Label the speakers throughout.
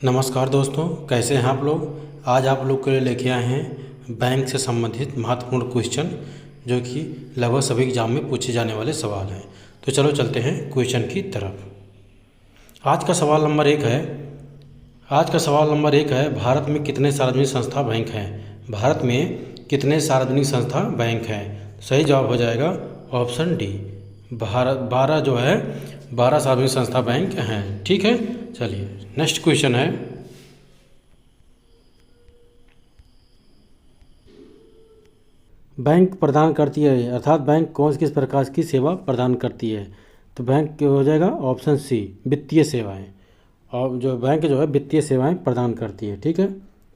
Speaker 1: नमस्कार दोस्तों, कैसे हैं आप लोग। आज आप लोग के लिए लेके आए हैं बैंक से संबंधित महत्वपूर्ण क्वेश्चन, जो कि लगभग सभी एग्जाम में पूछे जाने वाले सवाल हैं। तो चलो चलते हैं क्वेश्चन की तरफ। आज का सवाल नंबर एक है, भारत में कितने सार्वजनिक संस्था बैंक हैं। भारत में कितने सार्वजनिक संस्था बैंक हैं। सही जवाब हो जाएगा ऑप्शन डी, भारत 12 सार्वजनिक संस्था बैंक हैं। ठीक है, चलिए नेक्स्ट क्वेश्चन है। बैंक प्रदान करती है, अर्थात बैंक कौन किस प्रकार की सेवा प्रदान करती है। तो बैंक क्या हो जाएगा ऑप्शन सी, वित्तीय सेवाएं। और जो बैंक जो है वित्तीय सेवाएं प्रदान करती है। ठीक है,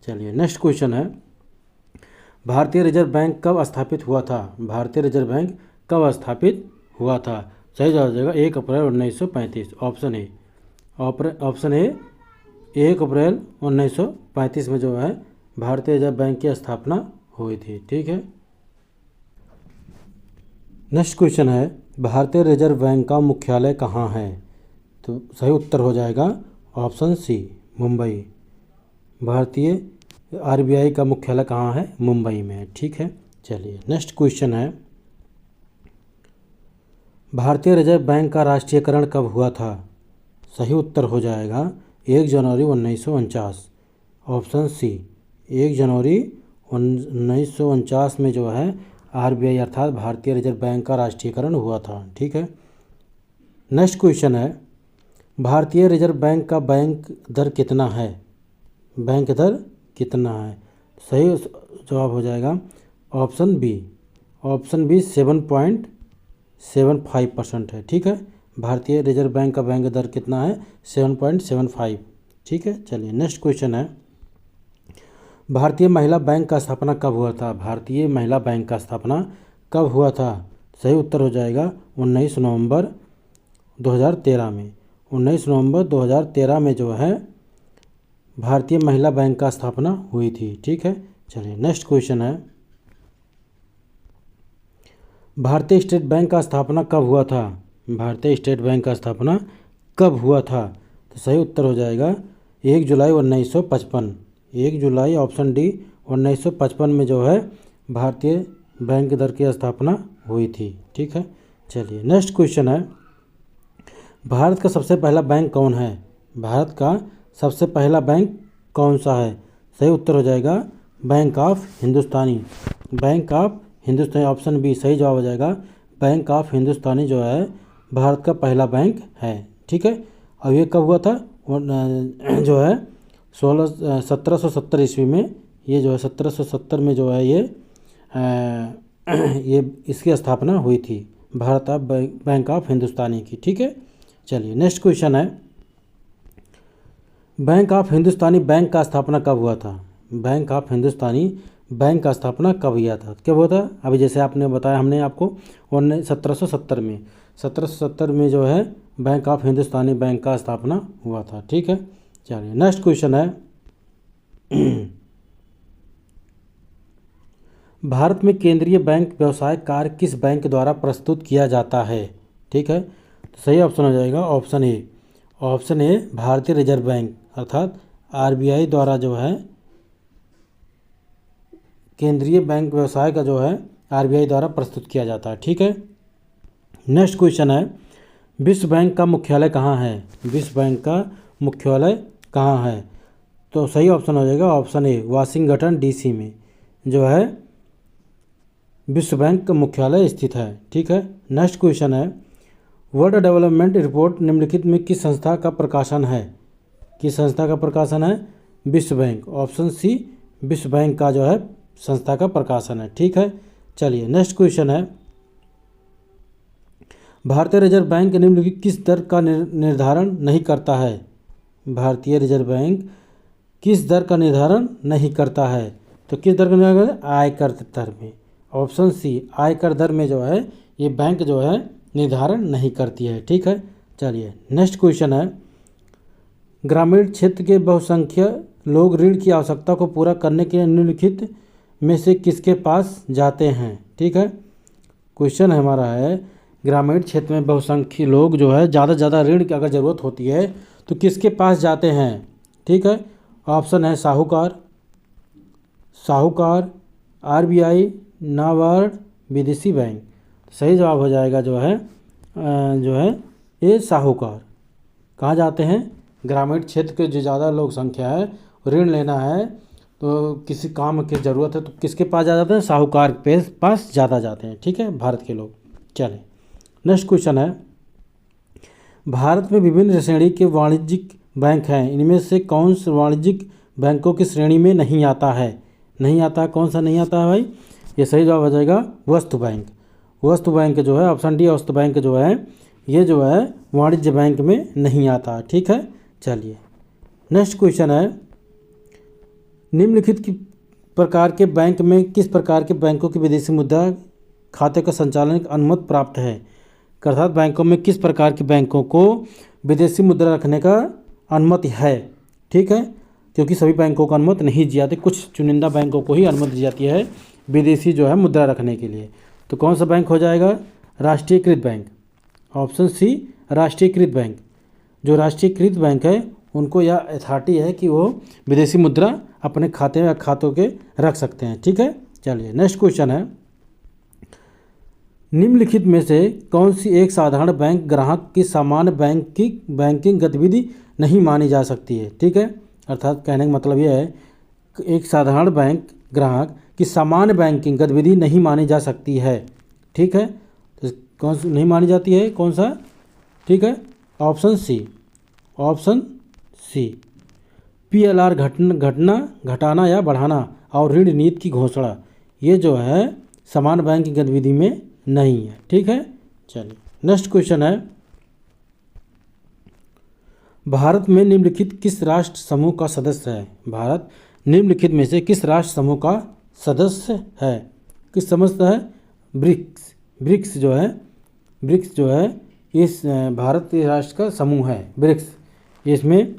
Speaker 1: चलिए नेक्स्ट क्वेश्चन है। भारतीय रिजर्व बैंक कब स्थापित हुआ था। भारतीय रिजर्व बैंक कब स्थापित हुआ था। सही जवाब हो जाएगा 1 अप्रैल 1935, ऑप्शन ए। ऑप्शन ए 1 अप्रैल 1935 में जो है भारतीय रिजर्व बैंक की स्थापना हुई थी। ठीक है, नेक्स्ट क्वेश्चन है, भारतीय रिजर्व बैंक का मुख्यालय कहाँ है। तो सही उत्तर हो जाएगा ऑप्शन सी, मुंबई। भारतीय आरबीआई का मुख्यालय कहाँ है, मुंबई में है। ठीक है, चलिए नेक्स्ट क्वेश्चन है, भारतीय रिजर्व बैंक का राष्ट्रीयकरण कब हुआ था। सही उत्तर हो जाएगा 1 जनवरी 1949, ऑप्शन सी। 1 जनवरी 1949 में जो है आरबीआई अर्थात भारतीय रिजर्व बैंक का राष्ट्रीयकरण हुआ था। ठीक है, नेक्स्ट क्वेश्चन है, भारतीय रिजर्व बैंक का बैंक दर कितना है। बैंक दर कितना है। सही जवाब हो जाएगा ऑप्शन बी। ऑप्शन बी 7.75% है। ठीक है, भारतीय रिजर्व बैंक का बैंक दर कितना है, 7.75। ठीक है, चलिए नेक्स्ट क्वेश्चन है, भारतीय महिला बैंक का स्थापना कब हुआ था। भारतीय महिला बैंक का स्थापना कब हुआ था। सही उत्तर हो जाएगा 19 नवंबर 2013 में। 19 नवंबर 2013 में जो है भारतीय महिला बैंक का स्थापना हुई थी। ठीक है, चलिए नेक्स्ट क्वेश्चन है, भारतीय स्टेट बैंक का स्थापना कब हुआ था। भारतीय स्टेट बैंक का स्थापना कब हुआ था। तो सही उत्तर हो जाएगा 1 जुलाई 1955। 1 जुलाई ऑप्शन डी 1955 में जो है भारतीय बैंक दर की स्थापना हुई थी। ठीक है, चलिए नेक्स्ट क्वेश्चन है, भारत का सबसे पहला बैंक कौन है। भारत का सबसे पहला बैंक कौन सा है। सही उत्तर हो जाएगा bank of Hindustani. Bank of Hindustani, option B सही जवाब हो जाएगा। बैंक ऑफ हिंदुस्तानी जो है भारत का पहला बैंक है। ठीक है, और ये कब हुआ था, जो है 1770 ईस्वी में। ये जो है 1770 में जो है ये इसकी स्थापना हुई थी, भारत ऑफ बैंक ऑफ हिंदुस्तानी की। ठीक है, चलिए नेक्स्ट क्वेश्चन है, बैंक ऑफ हिंदुस्तानी बैंक का स्थापना कब हुआ था। बैंक ऑफ हिंदुस्तानी बैंक का स्थापना कब हुआ था, कब हुआ था। अभी जैसे आपने बताया हमने आपको 1770 में जो है बैंक ऑफ हिंदुस्तानी बैंक का स्थापना हुआ था। ठीक है, चलिए नेक्स्ट क्वेश्चन है, भारत में केंद्रीय बैंक व्यवसाय कार्य किस बैंक द्वारा प्रस्तुत किया जाता है। ठीक है, तो सही ऑप्शन हो जाएगा ऑप्शन ए। ऑप्शन ए भारतीय रिजर्व बैंक अर्थात आरबीआई द्वारा जो है केंद्रीय बैंक व्यवसाय का जो है आरबीआई द्वारा प्रस्तुत किया जाता है। ठीक है, नेक्स्ट क्वेश्चन है, विश्व बैंक का मुख्यालय कहाँ है। विश्व बैंक का मुख्यालय कहाँ है। तो सही ऑप्शन हो जाएगा ऑप्शन ए, वाशिंगटन डीसी में जो है विश्व बैंक का मुख्यालय स्थित है। ठीक है, नेक्स्ट क्वेश्चन है, वर्ल्ड डेवलपमेंट रिपोर्ट निम्नलिखित में किस संस्था का प्रकाशन है। किस संस्था का प्रकाशन है, विश्व बैंक। ऑप्शन सी विश्व बैंक का जो है संस्था का प्रकाशन है। ठीक है, चलिए नेक्स्ट क्वेश्चन है, भारतीय रिजर्व बैंक निम्नलिखित किस दर का निर्धारण नहीं करता है। भारतीय रिजर्व बैंक किस दर का निर्धारण नहीं करता है। तो किस दर का निर्धारण करता है, आयकर दर में। ऑप्शन सी आयकर दर में जो है ये बैंक जो है निर्धारण नहीं करती है। ठीक है, चलिए नेक्स्ट क्वेश्चन है, ग्रामीण क्षेत्र के बहुसंख्यक लोग ऋण की आवश्यकता को पूरा करने के लिए निम्नलिखित में से किसके पास जाते हैं। ठीक है, क्वेश्चन हमारा है, ग्रामीण क्षेत्र में बहुसंख्यक लोग जो है ज़्यादा से ज़्यादा ऋण की अगर ज़रूरत होती है तो किसके पास जाते हैं। ठीक है। ऑप्शन है साहूकार, साहूकार, आरबीआई, नाबार्ड, विदेशी बैंक। सही जवाब हो जाएगा जो है ये साहूकार। कहाँ जाते हैं? ग्रामीण क्षेत्र के जो ज़्यादा लोग संख्या है, ऋण लेना है तो किसी काम की ज़रूरत है तो किसके पास ज़्यादा जाते हैं? साहूकार के पास ज़्यादा जाते हैं, ठीक है, भारत के लोग। चलें, नेक्स्ट क्वेश्चन है, भारत में विभिन्न श्रेणी के वाणिज्यिक बैंक हैं, इनमें से कौन से वाणिज्यिक बैंकों की श्रेणी में नहीं आता है? नहीं आता, कौन सा नहीं आता है भाई? ये सही जवाब हो जाएगा वस्तु बैंक। वस्तु बैंक जो है, ऑप्शन डी वस्तु बैंक जो है, ये जो है वाणिज्य बैंक में नहीं आता, ठीक है। चलिए, नेक्स्ट क्वेश्चन है, निम्नलिखित की प्रकार के बैंक में किस प्रकार के बैंकों की विदेशी मुद्रा खाते का संचालन की अनुमति प्राप्त है? अर्थात बैंकों में किस प्रकार के बैंकों को विदेशी मुद्रा रखने का अनुमति है, ठीक है, क्योंकि सभी बैंकों को अनुमति नहीं दी जाती, कुछ चुनिंदा बैंकों को ही अनुमति दी जाती है विदेशी जो है मुद्रा रखने के लिए। तो कौन सा बैंक हो जाएगा? राष्ट्रीयकृत बैंक, ऑप्शन सी राष्ट्रीयकृत बैंक। जो राष्ट्रीयकृत बैंक है उनको यह अथॉरिटी है कि वो विदेशी मुद्रा अपने खाते में खातों के रख सकते हैं, ठीक है। चलिए, नेक्स्ट क्वेश्चन है, निम्नलिखित में से कौन सी एक साधारण बैंक ग्राहक की सामान्य बैंकिंग गतिविधि नहीं मानी जा सकती है, ठीक है। अर्थात कहने का मतलब यह है कि एक साधारण बैंक ग्राहक की सामान्य बैंकिंग गतिविधि नहीं मानी जा सकती है, ठीक है। तो कौन सी नहीं मानी जाती है, कौन सा? ठीक है, option C, option C, PLR घटाना या बढ़ाना और ऋण नीति की घोषणा, ये जो है सामान्य बैंक की गतिविधि में नहीं है, ठीक है। चलिए, नेक्स्ट क्वेश्चन है, भारत में निम्नलिखित किस राष्ट्र समूह का सदस्य है? भारत निम्नलिखित में से किस राष्ट्र समूह का सदस्य है? किस सदस्य है? ब्रिक्स। ब्रिक्स जो है इस भारत के राष्ट्र का समूह है ब्रिक्स। इसमें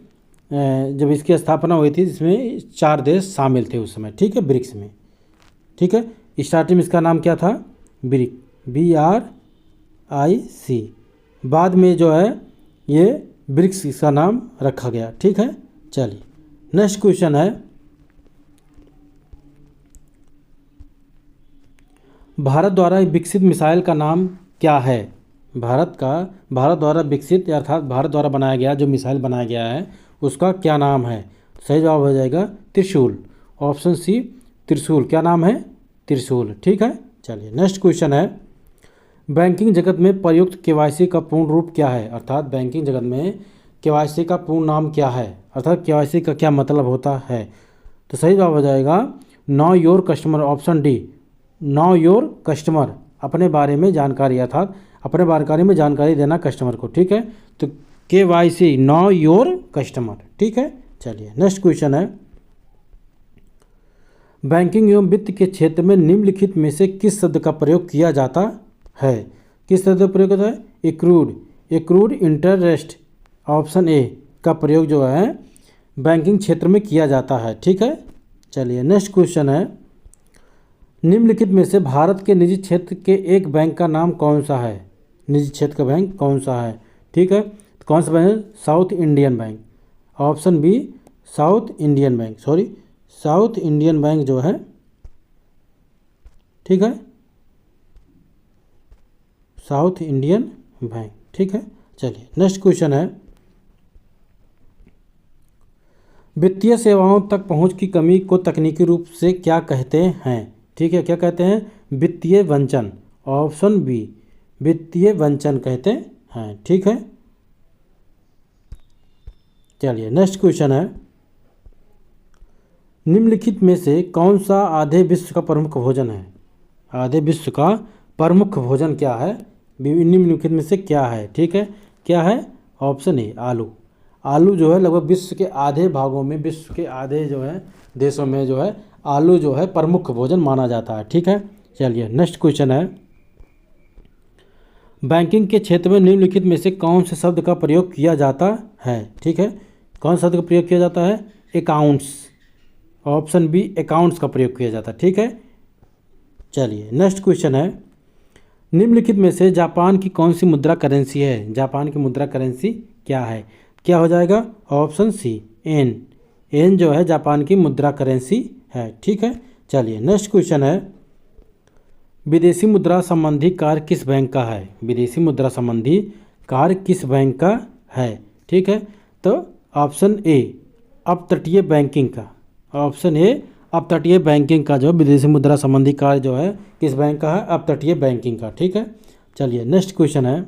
Speaker 1: जब इसकी स्थापना हुई थी इसमें 4 देश शामिल थे उस समय, ठीक है, ब्रिक्स में, ठीक है। स्टार्टिंग में इसका नाम क्या था? Brick, BRIC। बाद में जो है ये ब्रिक्स इसका नाम रखा गया, ठीक है। चलिए, नेक्स्ट क्वेश्चन है, भारत द्वारा विकसित मिसाइल का नाम क्या है? भारत द्वारा विकसित अर्थात भारत द्वारा बनाया गया जो मिसाइल बनाया गया है उसका क्या नाम है? सही जवाब हो जाएगा त्रिशूल, ऑप्शन सी त्रिशूल। क्या नाम है? त्रिशूल, ठीक है। चलिए, नेक्स्ट क्वेश्चन है, बैंकिंग जगत में प्रयुक्त केवाईसी का पूर्ण रूप क्या है? अर्थात बैंकिंग जगत में केवाईसी का पूर्ण नाम क्या है? अर्थात केवाईसी का क्या मतलब होता है? तो सही जवाब हो जाएगा know your customer, option D, know your customer. अपने बारे में जानकारी, अर्थात अपने बारे में जानकारी देना कस्टमर को, ठीक है। तो केवाईसी नो योर कस्टमर, ठीक है। चलिए, नेक्स्ट क्वेश्चन है, बैंकिंग एवं वित्त के क्षेत्र में निम्नलिखित में से किस शब्द का प्रयोग किया जाता है? किस शब्द का प्रयोग होता है? एक्रूड इंटरेस्ट, ऑप्शन ए का प्रयोग जो है बैंकिंग क्षेत्र में किया जाता है, ठीक है। चलिए, नेक्स्ट क्वेश्चन है, निम्नलिखित में से भारत के निजी क्षेत्र के एक बैंक का नाम कौन सा है? निजी क्षेत्र का बैंक कौन सा है, ठीक है। तो कौन सा बैंक है? South Indian bank, option B South Indian bank, South Indian bank जो है, ठीक है, साउथ इंडियन बैंक, ठीक है। चलिए, नेक्स्ट क्वेश्चन है, वित्तीय सेवाओं तक पहुंच की कमी को तकनीकी रूप से क्या कहते हैं? ठीक है, क्या कहते हैं? वित्तीय वंचन, ऑप्शन बी वित्तीय वंचन कहते हैं, ठीक है। चलिए, नेक्स्ट क्वेश्चन है, निम्नलिखित में से कौन सा आधे विश्व का प्रमुख भोजन है? आधे विश्व का प्रमुख भोजन क्या है? निम्नलिखित में से क्या है, ठीक है, क्या है? ऑप्शन ए आलू। आलू जो है लगभग विश्व के आधे भागों में, विश्व के आधे जो है देशों में जो है आलू जो है प्रमुख भोजन माना जाता है, ठीक है। चलिए, नेक्स्ट क्वेश्चन है, बैंकिंग के क्षेत्र में निम्नलिखित में से कौन से शब्द का प्रयोग किया जाता है? ठीक है, कौन शब्द का प्रयोग किया जाता है? अकाउंट्स, ऑप्शन बी अकाउंट्स का प्रयोग किया जाता है, ठीक है। चलिए, नेक्स्ट क्वेश्चन है, निम्नलिखित में से जापान की कौन सी मुद्रा करेंसी है? जापान की मुद्रा करेंसी क्या है? क्या हो जाएगा? ऑप्शन सी एन, येन जो है जापान की मुद्रा करेंसी है। ठीक है, चलिए नेक्स्ट क्वेश्चन है, विदेशी मुद्रा संबंधी कार्य किस बैंक का है? विदेशी मुद्रा संबंधी कार्य किस बैंक का है? ठीक है, तो ऑप्शन ए अपतटीय बैंकिंग का, ऑप्शन ए अपतटीय बैंकिंग का जो विदेशी मुद्रा संबंधी कार्य जो है किस बैंक का है? अपतटीय बैंकिंग का। ठीक है, चलिए नेक्स्ट क्वेश्चन है,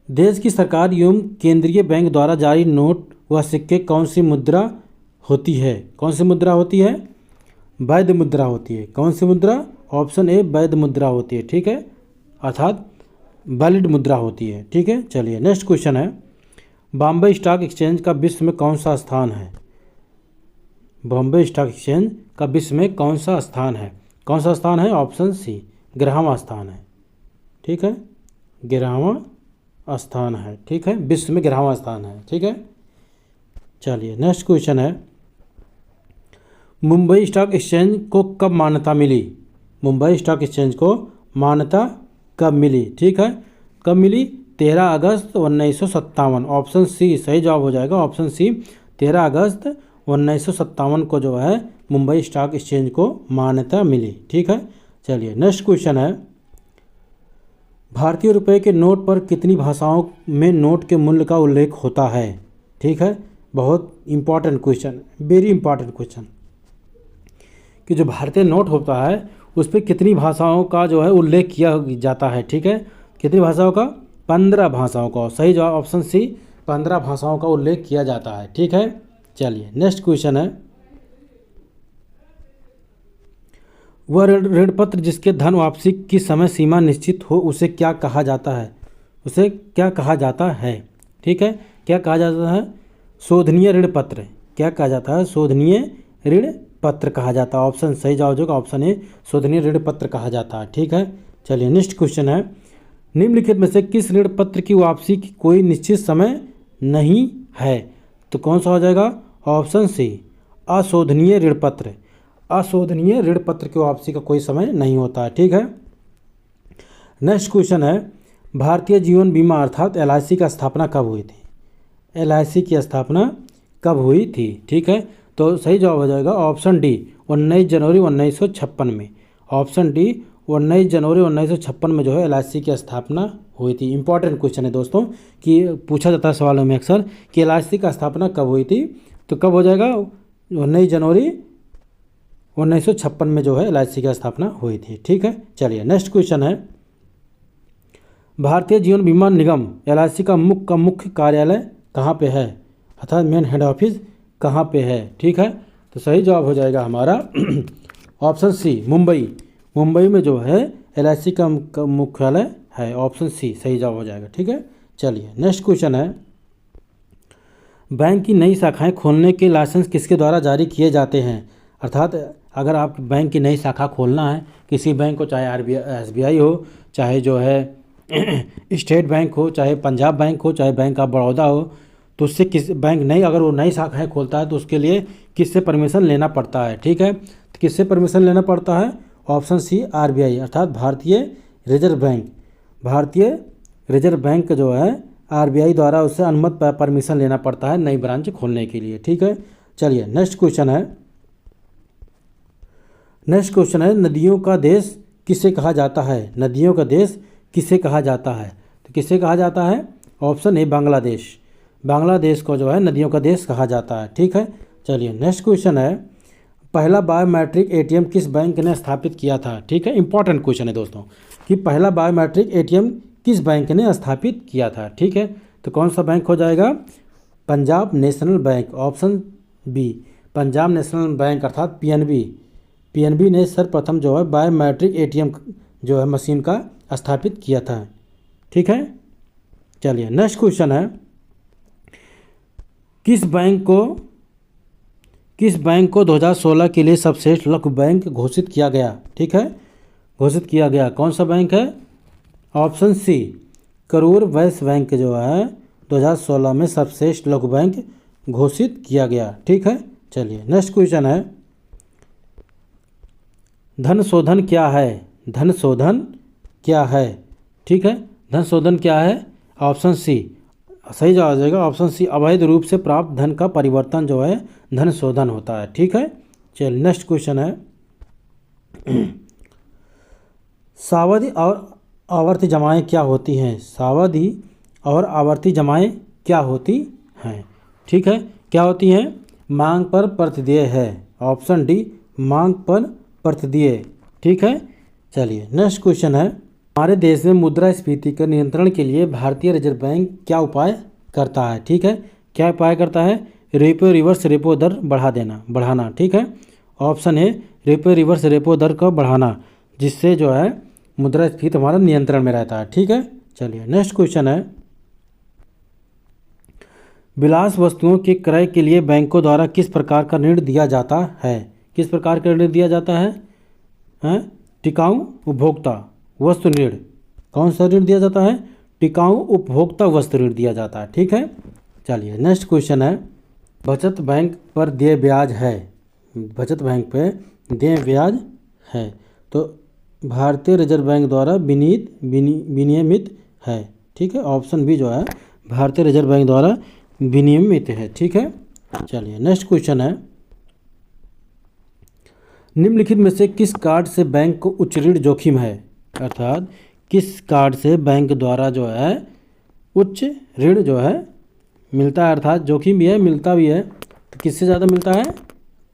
Speaker 1: देश की सरकार एवं केंद्रीय बैंक द्वारा जारी नोट व सिक्के कौन सी मुद्रा होती है? कौन सी मुद्रा होती है? वैध मुद्रा होती है। कौन सी मुद्रा? ऑप्शन ए वैध मुद्रा होती है। ठीक है, अर्थात वैलिड मुद्रा होती है। ठीक है, चलिए नेक्स्ट क्वेश्चन है, बॉम्बे स्टॉक एक्सचेंज का विश्व में कौन सा स्थान है? बॉम्बे स्टॉक एक्सचेंज का विश्व में कौन सा स्थान है? कौन सा स्थान है? ऑप्शन सी ग्यारहवां स्थान है। ठीक है, ग्यारहवां स्थान है। ठीक है, विश्व में 11वां स्थान है। ठीक है, चलिए नेक्स्ट क्वेश्चन है, मुंबई स्टॉक एक्सचेंज को कब मान्यता मिली? मुंबई स्टॉक एक्सचेंज को मान्यता कब मिली? ठीक है, कब मिली? 13 अगस्त 1957। ऑप्शन सी सही जवाब हो जाएगा। ऑप्शन सी 13 अगस्त 1957 को जो है मुंबई स्टॉक एक्सचेंज को मान्यता मिली। ठीक है, चलिए नेक्स्ट क्वेश्चन है, भारतीय रुपये के नोट पर कितनी भाषाओं में नोट के मूल्य का उल्लेख होता है? ठीक है, बहुत important question, very important question, कि जो भारतीय नोट होता है उस पर कितनी भाषाओं का जो है उल्लेख किया जाता है? ठीक है, कितनी भाषाओं का? 15 भाषाओं का। सही जवाब ऑप्शन सी 15 भाषाओं का उल्लेख किया जाता है। ठीक है, चलिए नेक्स्ट क्वेश्चन है, वह ऋण पत्र जिसके धन वापसी की समय सीमा निश्चित हो उसे क्या कहा जाता है? उसे क्या कहा जाता है? ठीक है, क्या कहा जाता है? शोधनीय ऋण पत्र। क्या कहा जाता है? शोधनीय ऋण पत्र कहा जाता है। ऑप्शन सही जवाब होगा ऑप्शन ए शोधनीय ऋण पत्र कहा जाता है। ठीक है, चलिए नेक्स्ट क्वेश्चन है, निम्नलिखित में से किस ऋण पत्र की वापसी की कोई निश्चित समय नहीं है? तो कौन सा हो जाएगा? ऑप्शन सी अशोधनीय ऋण पत्र। अशोधनीय ऋण पत्र की वापसी का कोई समय नहीं होता है। ठीक है, नेक्स्ट क्वेश्चन है, भारतीय जीवन बीमा अर्थात LIC का स्थापना कब हुई थी? LIC की स्थापना कब हुई थी? ठीक है, तो सही जवाब हो जाएगा ऑप्शन डी 19 जनवरी 1956 में। ऑप्शन डी 19 जनवरी 1956 में जो है LIC की स्थापना हुई थी। इंपॉर्टेंट क्वेश्चन है दोस्तों, कि पूछा जाता है सवालों में अक्सर कि LIC का स्थापना कब हुई थी, तो कब हो जाएगा? 19 जनवरी 1956 में जो है LIC की स्थापना हुई थी। ठीक है, चलिए नेक्स्ट क्वेश्चन है, भारतीय जीवन बीमा निगम LIC का मुख्य कार्यालय कहाँ पे है? अर्थात मेन हेड ऑफिस कहाँ पे है? ठीक है, तो सही जवाब हो जाएगा हमारा ऑप्शन सी मुंबई। मुंबई में जो है LIC का मुख्यालय है। ऑप्शन सी सही जवाब हो जाएगा। ठीक है, चलिए नेक्स्ट क्वेश्चन है, बैंक की नई शाखाएं खोलने के लाइसेंस किसके द्वारा जारी किए जाते हैं? अर्थात अगर आप बैंक की नई शाखा खोलना है किसी बैंक को, चाहे SBI हो, चाहे जो है स्टेट बैंक हो, चाहे पंजाब बैंक हो, चाहे बैंक ऑफ बड़ौदा हो, तो उससे किस बैंक नई अगर वो नई शाखाएं खोलता है तो उसके लिए किससे परमिशन लेना पड़ता है? ठीक है, तो किससे परमिशन लेना पड़ता है? ऑप्शन सी RBI अर्थात भारतीय रिजर्व बैंक। भारतीय रिजर्व बैंक जो है RBI द्वारा उससे अनुमति परमिशन लेना पड़ता है नई ब्रांच खोलने के लिए। ठीक है, चलिए नेक्स्ट क्वेश्चन है, नेक्स्ट क्वेश्चन है, नदियों का देश किसे कहा जाता है? नदियों का देश किसे कहा जाता है? तो किसे कहा जाता है? Option A Bangladesh. बांग्लादेश को जो है नदियों का देश कहा जाता है। ठीक है, चलिए नेक्स्ट क्वेश्चन है, पहला बायोमेट्रिक ATM किस बैंक ने स्थापित किया था? ठीक है, इंपॉर्टेंट क्वेश्चन है दोस्तों, कि पहला बायोमेट्रिक ATM किस बैंक ने स्थापित किया था? ठीक है, तो कौन सा बैंक हो जाएगा? Punjab National Bank. Option B Punjab National Bank अर्थात PNB ने सर्वप्रथम जो है बायोमेट्रिक ATM जो है मशीन का स्थापित किया था। ठीक है, चलिए नेक्स्ट क्वेश्चन है, किस बैंक को 2016 के लिए सर्वश्रेष्ठ लघु बैंक घोषित किया गया? ठीक है, घोषित किया गया। कौन सा बैंक है? ऑप्शन सी करूर वैश्य बैंक जो है 2016 में सर्वश्रेष्ठ लघु बैंक घोषित किया गया। ठीक है, चलिए नेक्स्ट क्वेश्चन है, धन शोधन क्या है? धन शोधन क्या है? ठीक है, धन शोधन क्या है? ऑप्शन सी सही जवाब आ जाएगा ऑप्शन सी, अवैध रूप से प्राप्त धन का परिवर्तन जो है धन शोधन होता है। ठीक है, चलिए नेक्स्ट क्वेश्चन है सावधि और आवर्ती जमाएं क्या होती हैं? सावधि और आवर्ती जमाएं क्या होती हैं? ठीक है, क्या होती हैं? मांग पर प्रतिदेय है, ऑप्शन डी मांग पर प्रतिदेय। ठीक है, चलिए नेक्स्ट क्वेश्चन है हमारे देश में मुद्रास्फीति के नियंत्रण के लिए भारतीय रिजर्व बैंक क्या उपाय करता है? ठीक है, क्या उपाय करता है? रेपो रिवर्स रेपो दर बढ़ाना। ठीक है, ऑप्शन है रेपो रिवर्स रेपो दर को बढ़ाना, जिससे जो है मुद्रास्फीति हमारा नियंत्रण में रहता है। ठीक है, चलिए नेक्स्ट क्वेश्चन है विलास वस्तुओं के क्रय के लिए बैंकों द्वारा किस प्रकार का ऋण दिया जाता है? किस प्रकार का ऋण दिया जाता है? टिकाऊ उपभोक्ता वस्तु ऋण। कौन सा ऋण दिया जाता है? टिकाऊ उपभोक्ता वस्तु ऋण दिया जाता है। ठीक है, चलिए नेक्स्ट क्वेश्चन है बचत बैंक पर देय ब्याज है, बचत बैंक पे देय ब्याज है तो भारतीय रिजर्व बैंक द्वारा विनियमित है। ठीक है, ऑप्शन बी जो है भारतीय रिजर्व बैंक द्वारा विनियमित है। ठीक है, चलिए नेक्स्ट क्वेश्चन है निम्नलिखित में से किस कार्ड से बैंक को उच्च ऋण जोखिम है? अर्थात किस कार्ड से बैंक द्वारा जो है उच्च ऋण जो है मिलता है, अर्थात जोखिम भी है मिलता भी है, तो किससे ज़्यादा मिलता है?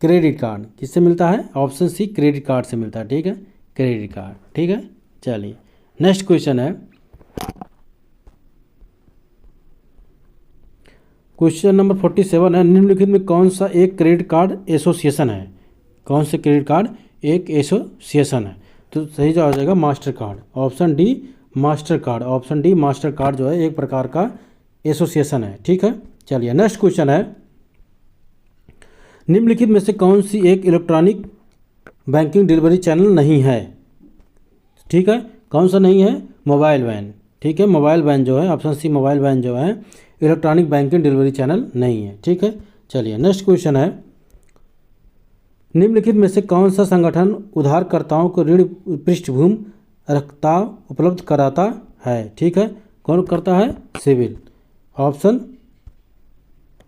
Speaker 1: Credit card. किससे मिलता है? ऑप्शन सी क्रेडिट कार्ड से मिलता है। ठीक है, क्रेडिट कार्ड। ठीक है, चलिए नेक्स्ट क्वेश्चन है क्वेश्चन नंबर 47 है निम्नलिखित में कौन सा एक क्रेडिट कार्ड एसोसिएशन है? कौन से क्रेडिट कार्ड एक एसोसिएशन है? तो सही जवाब आ जाएगा master card, option D master card. Option D master card जो है एक प्रकार का एसोसिएशन है। ठीक है, चलिए नेक्स्ट क्वेश्चन है निम्नलिखित में से कौन सी एक इलेक्ट्रॉनिक बैंकिंग डिलीवरी चैनल नहीं है? ठीक है, कौन सा नहीं है? Mobile van. ठीक है, मोबाइल वैन जो है ऑप्शन सी मोबाइल वैन जो है इलेक्ट्रॉनिक बैंकिंग डिलीवरी चैनल नहीं है। ठीक है, चलिए नेक्स्ट क्वेश्चन है निम्नलिखित में से कौन सा संगठन उधारकर्ताओं को ऋण पृष्ठभूमि रखता उपलब्ध कराता है? ठीक है, कौन करता है? Civil. Option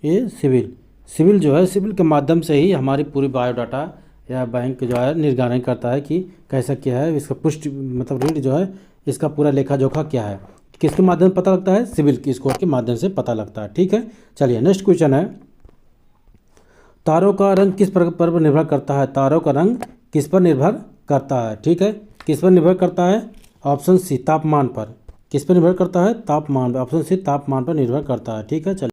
Speaker 1: A civil. Civil जो है सिविल के माध्यम से ही हमारी पूरी बायोडाटा या बैंक जो है निर्धारण करता है कि कैसा क्या है, इसका पुष्टि मतलब ऋण जो है इसका पूरा लेखा जोखा क्या है, किसके माध्यम से पता लगता है? सिविल की स्कोर के माध्यम से पता लगता है। ठीक है, चलिए नेक्स्ट क्वेश्चन है तारों का रंग किस पर निर्भर करता है? तारों का रंग किस पर निर्भर करता है? ठीक है, किस पर निर्भर करता है? ऑप्शन सी तापमान पर। किस पर निर्भर करता है? तापमान। ऑप्शन सी तापमान पर निर्भर करता है। ठीक है, चलिए